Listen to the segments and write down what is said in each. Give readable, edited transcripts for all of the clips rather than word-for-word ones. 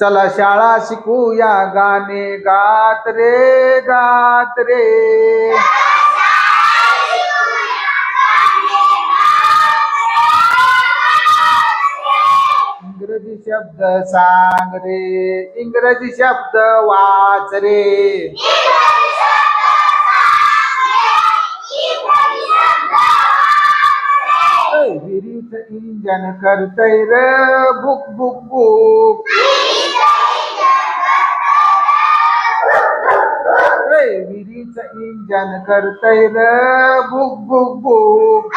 चला शाळा शिकूया गाणे गात रे गात रे. इंग्रजी शब्द सांग रे, इंग्रजी शब्द वाच रे. विहिरीच इंजन करतय र बुक बुक बुक. विहिरीच इंजन करतय र बुक बुक बुक.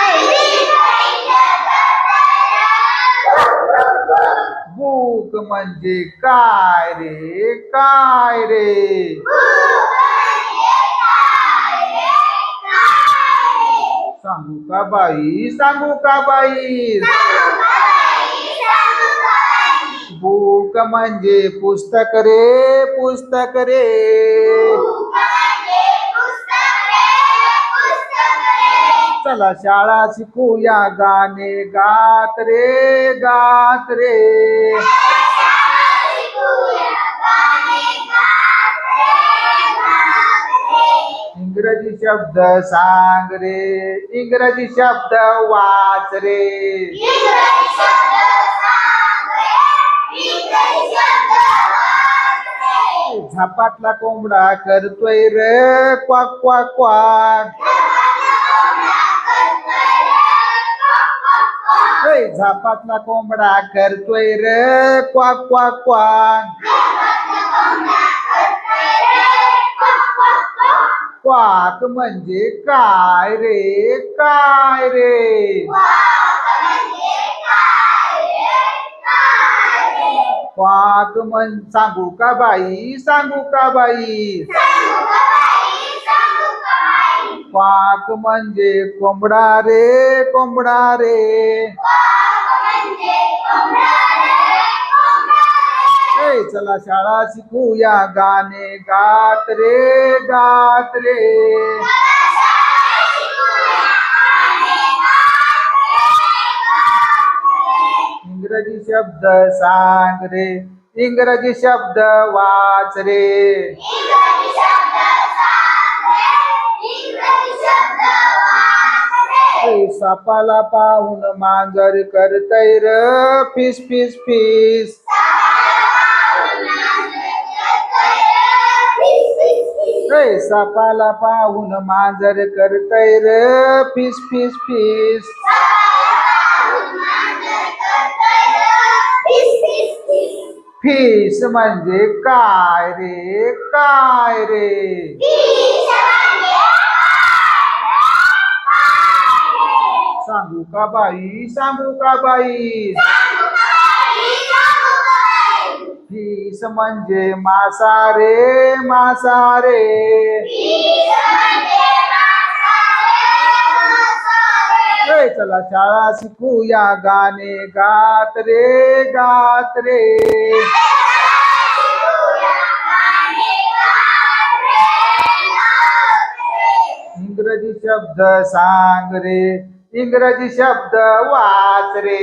बुक म्हणजे काय रे काय रे. सांगू का बाई सांगू का बाई. बुक म्हणजे पुस्तक रे पुस्तक रे. चला शाळा शिकूया गाणे गात रे गात रे. इंग्रजी शब्द सांग रे, इंग्रजी शब्द वाच रे. झापातला कोंबडा करतोय रे क्वाक क्वाक क्वाक. झापातला कोंबडा करतोय रे क्वाक क्वाक क्वाक. क्वाक म्हणजे काय रे काय रे. क्वाक म्हण सांगू का बाई सांगू का बाई. क्वाक म्हणजे कोंबडा रे कोंबडा रे. चला शाळा शिकूया गाणे गात रे गात रे. इंग्रजी शब्द सांग रे, इंग्रजी शब्द वाच रे. सापाला पाहून मांजर करतय र फिस फिस फिस. सापाला पाहून मांजर करतय र फिस फिस फिस. फिस म्हणजे काय रे काय रे. सांगू का बाई सांगू का बाई. फिस म्हणजे मासा रे मासा रे. चला शाळा शिकूया गाणे गात रे गात रे. इंग्रजी शब्द सांग रे, इंग्रजी शब्द वाच रे.